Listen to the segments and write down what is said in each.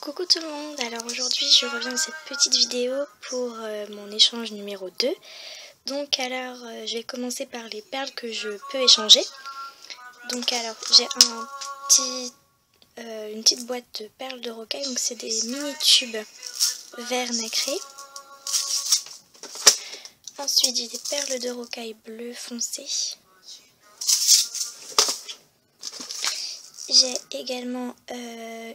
Coucou tout le monde, alors aujourd'hui je reviens dans cette petite vidéo pour mon échange numéro 2. Donc alors je vais commencer par les perles que je peux échanger. Donc alors j'ai une petite boîte de perles de rocaille, donc c'est des mini tubes vert nacré. Ensuite j'ai des perles de rocaille bleu foncé. J'ai également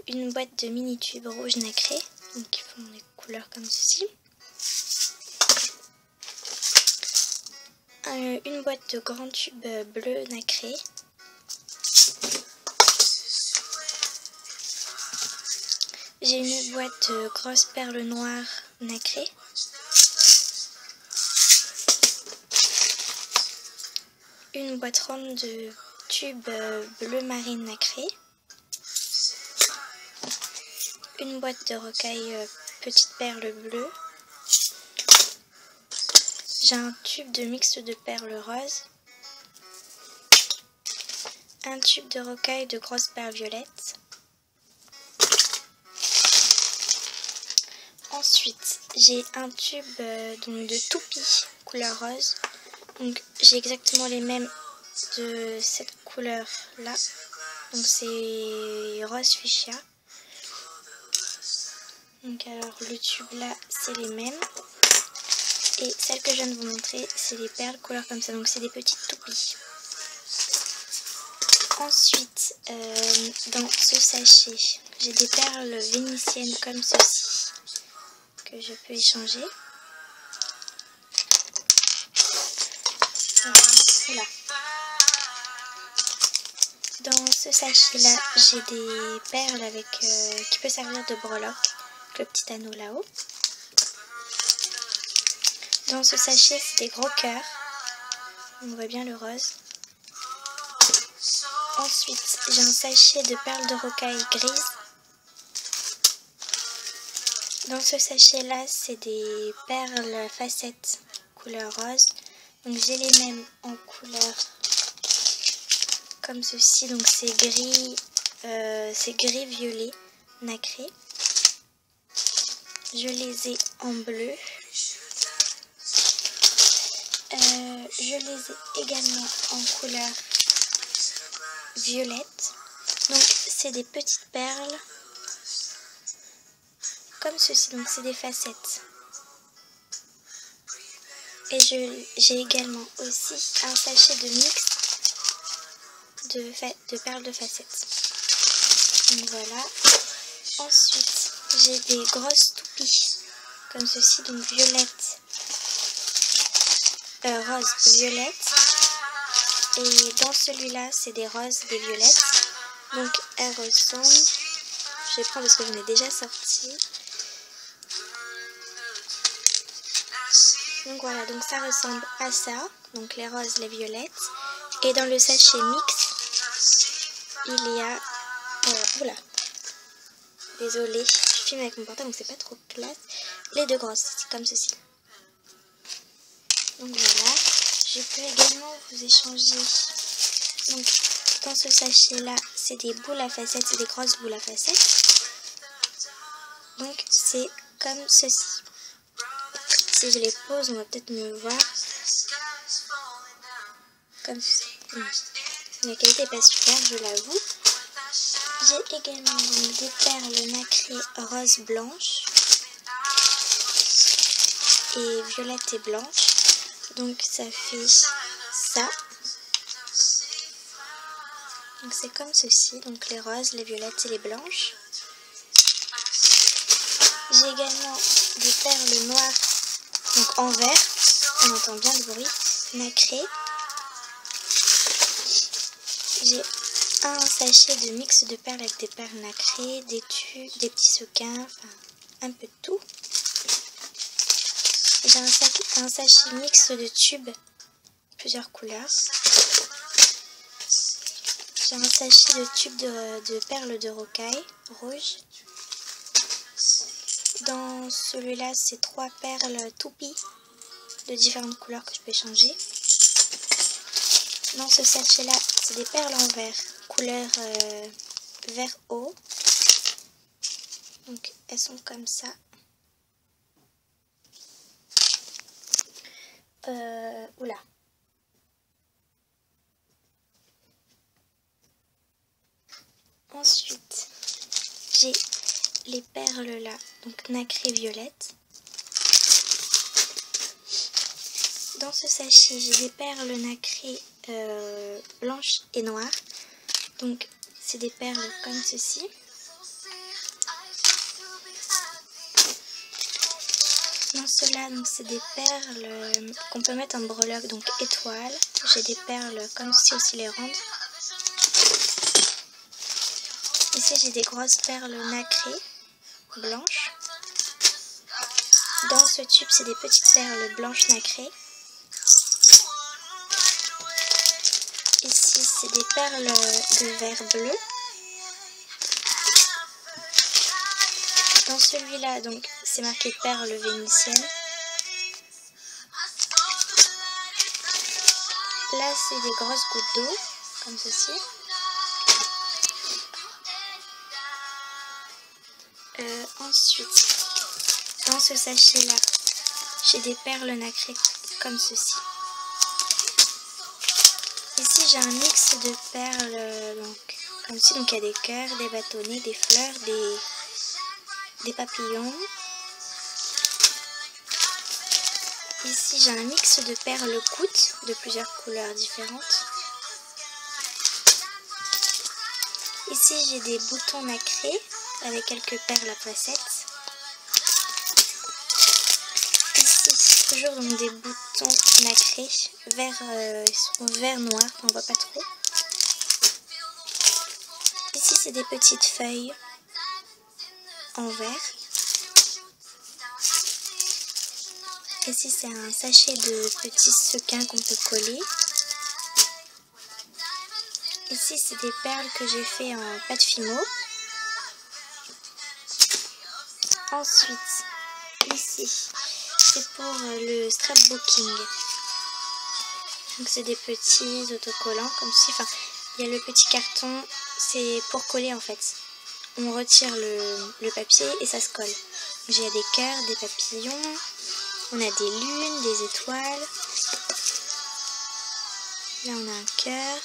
une boîte de mini tubes rouge nacré, donc qui font des couleurs comme ceci. Une boîte de grands tubes bleu nacré. J'ai une boîte de grosses perles noires nacrées. Une boîte ronde de tubes bleu marine nacré. Une boîte de rocaille petite perle bleue. J'ai un tube de mix de perles roses. Un tube de rocaille de grosses perles violettes. Ensuite, j'ai un tube donc de toupie couleur rose. Donc j'ai exactement les mêmes de cette couleur là. Donc c'est rose fuchsia. Donc alors le tube là c'est les mêmes. Et celle que je viens de vous montrer c'est les perles couleur comme ça. Donc c'est des petites toupies. Ensuite dans ce sachet j'ai des perles vénitiennes comme ceci que je peux échanger. Voilà. Dans ce sachet là j'ai des perles avec qui peut servir de breloque, le petit anneau là-haut. Dans ce sachet c'est des gros cœurs, on voit bien le rose. Ensuite j'ai un sachet de perles de rocaille grises. Dans ce sachet là c'est des perles facettes couleur rose. Donc j'ai les mêmes en couleur comme ceci, donc c'est gris violet nacré. Je les ai en bleu. Je les ai également en couleur violette. Donc c'est des petites perles comme ceci, donc c'est des facettes. Et j'ai également aussi un sachet de mix de perles de facettes. Donc voilà. Ensuite, j'ai des grosses toupies comme ceci, donc violette, rose, violette. Et dans celui-là, c'est des roses, des violettes. Donc elles ressemblent. Je vais prendre parce que j'en ai déjà sorti. Donc voilà, donc ça ressemble à ça. Donc les roses, les violettes. Et dans le sachet mix, il y a... oula, désolée, je filme avec mon portable donc c'est pas trop classe. Les deux grosses, comme ceci. Donc voilà, je peux également vous échanger. Donc dans ce sachet là, c'est des boules à facettes, c'est des grosses boules à facettes. Donc c'est comme ceci. Si je les pose, on va peut-être mieux voir. Comme ceci. La qualité n'est pas super, je l'avoue. J'ai également des perles nacrées rose blanche et violette et blanche. Donc ça fait ça. Donc c'est comme ceci, donc les roses, les violettes et les blanches. J'ai également des perles noires, donc en vert, on entend bien le bruit, nacré. J'ai un sachet de mix de perles avec des perles nacrées, des petits sequins, enfin un peu de tout. J'ai un sachet mix de tubes, plusieurs couleurs. J'ai un sachet de tubes de perles de rocaille, rouge. Dans celui-là, c'est 3 perles toupies de différentes couleurs que je peux échanger. Dans ce sachet-là, c'est des perles en vert, couleur vert eau. Donc elles sont comme ça. Oula. Ensuite, j'ai les perles là, donc nacré violette. Dans ce sachet, j'ai des perles nacrées blanches et noires. Donc, c'est des perles comme ceci. Dans cela, donc c'est des perles qu'on peut mettre en breloque, donc étoiles. J'ai des perles comme ceci aussi les rondes. Ici, j'ai des grosses perles nacrées blanches. Dans ce tube, c'est des petites perles blanches nacrées. Ici, c'est des perles de verre bleu. Dans celui-là, donc, c'est marqué perles vénitiennes. Là, c'est des grosses gouttes d'eau, comme ceci. Ensuite, dans ce sachet-là, j'ai des perles nacrées comme ceci. Ici, j'ai un mix de perles, donc, comme ceci. Donc, il y a des cœurs, des bâtonnets, des fleurs, des papillons. Ici, j'ai un mix de perles gouttes de plusieurs couleurs différentes. Ici, j'ai des boutons nacrés avec quelques perles à facettes. Ici, toujours donc des boutons nacrés, ils sont vert noir, on voit pas trop. Ici, c'est des petites feuilles en verre. Ici, c'est un sachet de petits sequins qu'on peut coller. Ici, c'est des perles que j'ai fait en pâte Fimo. Ensuite, ici, c'est pour le scrapbooking. Donc, c'est des petits autocollants comme ceci. Enfin, il y a le petit carton, c'est pour coller en fait. On retire le papier et ça se colle. J'ai des cœurs, des papillons, on a des lunes, des étoiles. Là, on a un cœur.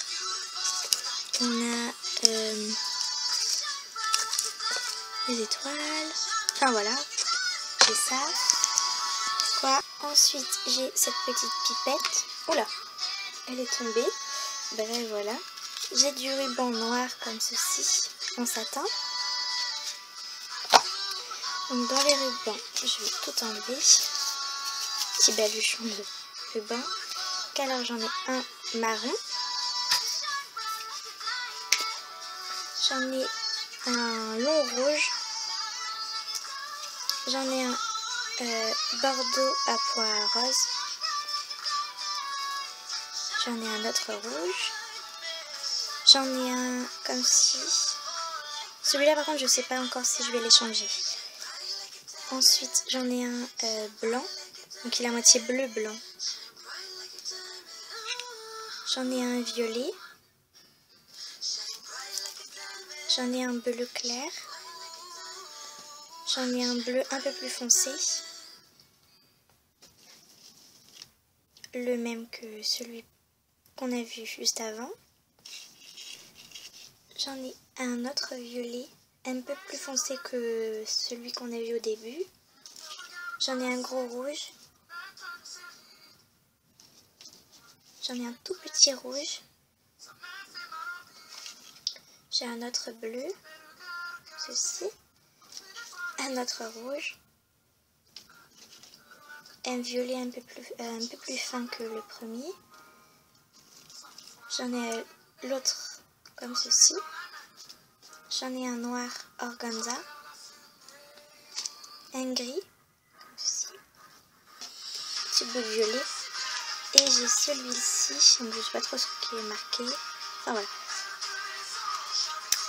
On a des étoiles. Enfin voilà, j'ai ça. Quoi. Ensuite, j'ai cette petite pipette. Oula, elle est tombée. Bref, voilà. J'ai du ruban noir comme ceci, en satin. Donc dans les rubans, je vais tout enlever. Petit baluchon de ruban. Alors j'en ai un marron. J'en ai un long rouge. J'en ai un bordeaux à pois rose. J'en ai un autre rouge. J'en ai un comme ci. Celui-là par contre je sais pas encore si je vais les changer. Ensuite j'en ai un blanc. Donc il est à moitié bleu-blanc. J'en ai un violet. J'en ai un bleu clair. J'en ai un bleu un peu plus foncé. Le même que celui qu'on a vu juste avant. J'en ai un autre violet un peu plus foncé que celui qu'on a vu au début. J'en ai un gros rouge. J'en ai un tout petit rouge. J'ai un autre bleu. Ceci. Un autre rouge. Un violet un peu plus fin que le premier. J'en ai l'autre comme ceci. J'en ai un noir organza. Un gris comme ceci. Petit bout de violet. Et j'ai celui-ci, donc je ne sais pas trop ce qui est marqué. Enfin voilà.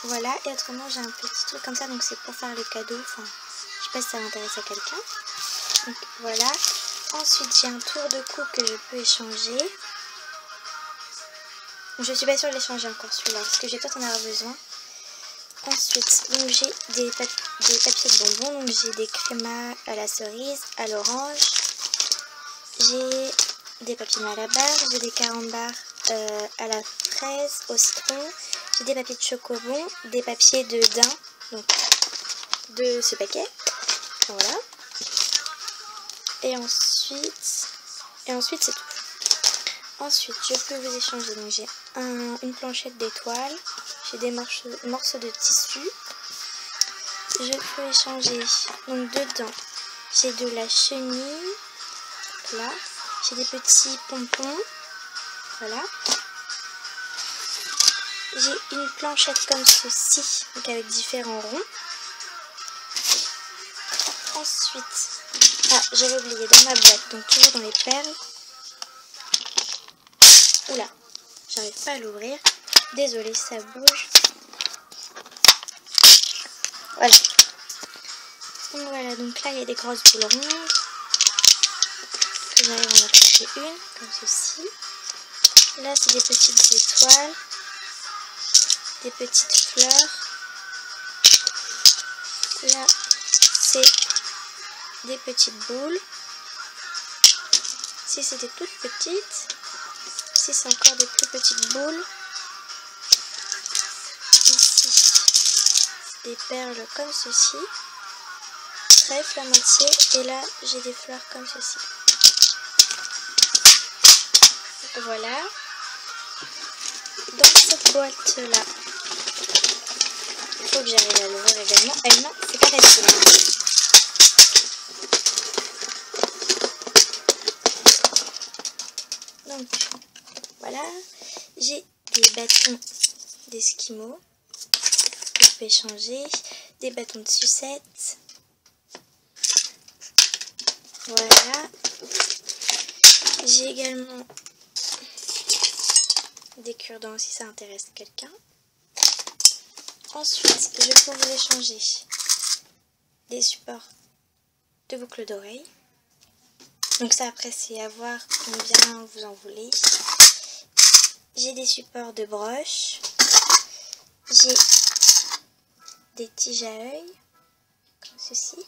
Voilà, et autrement j'ai un petit truc comme ça, donc c'est pour faire le cadeau. Enfin, je sais pas si ça intéresse à quelqu'un. Donc voilà. Ensuite j'ai un tour de cou que je peux échanger. Je suis pas sûre de l'échanger encore celui-là, parce que je vais peut-être en avoir besoin. Ensuite, donc j'ai des papiers de bonbons, donc j'ai des crémas à la cerise, à l'orange, j'ai des papiers Malabar, j'ai des carambars à la fraise, au citron, j'ai des papiers de chocobon, des papiers de daim, donc de ce paquet, voilà. Et ensuite c'est tout. Ensuite, je peux vous échanger, donc j'ai une planchette d'étoiles, j'ai des morceaux de tissu. Je peux échanger, donc dedans, j'ai de la chenille, là, j'ai des petits pompons, voilà. J'ai une planchette comme ceci, donc avec différents ronds. Ensuite, j'avais oublié dans ma boîte, donc toujours dans les perles. Oula, j'arrive pas à l'ouvrir. Désolée, ça bouge. Voilà. Donc voilà, donc là il y a des grosses boules rondes. J'arrive à en attacher une, comme ceci. Là c'est des petites étoiles. Des petites fleurs. Là c'est des petites boules. Si c'est des toutes petites. Ici c'est encore des plus petites boules. Ici des perles comme ceci. Trèfle à moitié. Et là j'ai des fleurs comme ceci. Voilà. Dans cette boîte là, il faut que j'arrive à l'ouvrir également. Non, c'est pas facile. Donc voilà, j'ai des bâtons d'esquimaux que je peux échanger, des bâtons de sucette. Voilà. J'ai également des cure-dents si ça intéresse quelqu'un. Ensuite, je peux vous échanger des supports de boucles d'oreilles. Donc ça après c'est à voir combien vous en voulez. J'ai des supports de broches. J'ai des tiges à œil, comme ceci.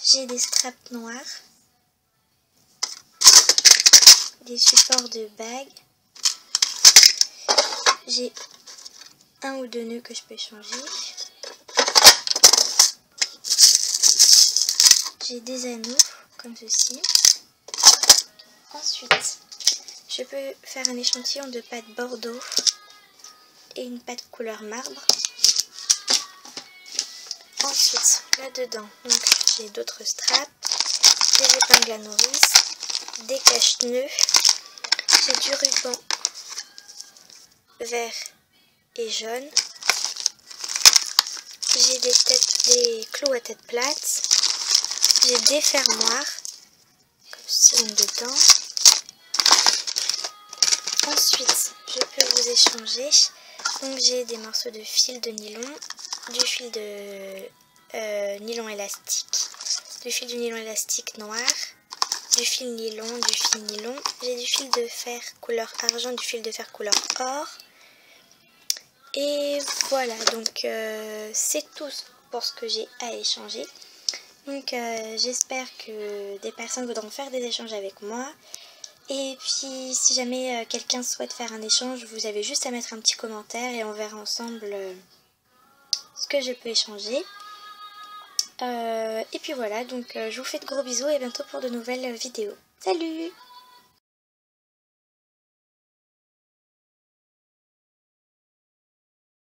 J'ai des straps noirs. Des supports de bagues. J'ai un ou deux nœuds que je peux échanger. J'ai des anneaux comme ceci. Ensuite, je peux faire un échantillon de pâte bordeaux et une pâte couleur marbre. Ensuite, là-dedans, j'ai d'autres straps, des épingles à nourrice, des cache-nœuds, j'ai du ruban vert et jaune, j'ai des clous à tête plate, j'ai des fermoirs, comme ceci dedans. Ensuite, je peux vous échanger, donc j'ai des morceaux de fil de nylon, du fil de nylon élastique, du fil du nylon élastique noir, du fil nylon, j'ai du fil de fer couleur argent, du fil de fer couleur or. Et voilà, donc c'est tout pour ce que j'ai à échanger. Donc j'espère que des personnes voudront faire des échanges avec moi. Et puis si jamais quelqu'un souhaite faire un échange, vous avez juste à mettre un petit commentaire et on verra ensemble ce que je peux échanger. Et puis voilà, donc je vous fais de gros bisous et à bientôt pour de nouvelles vidéos. Salut!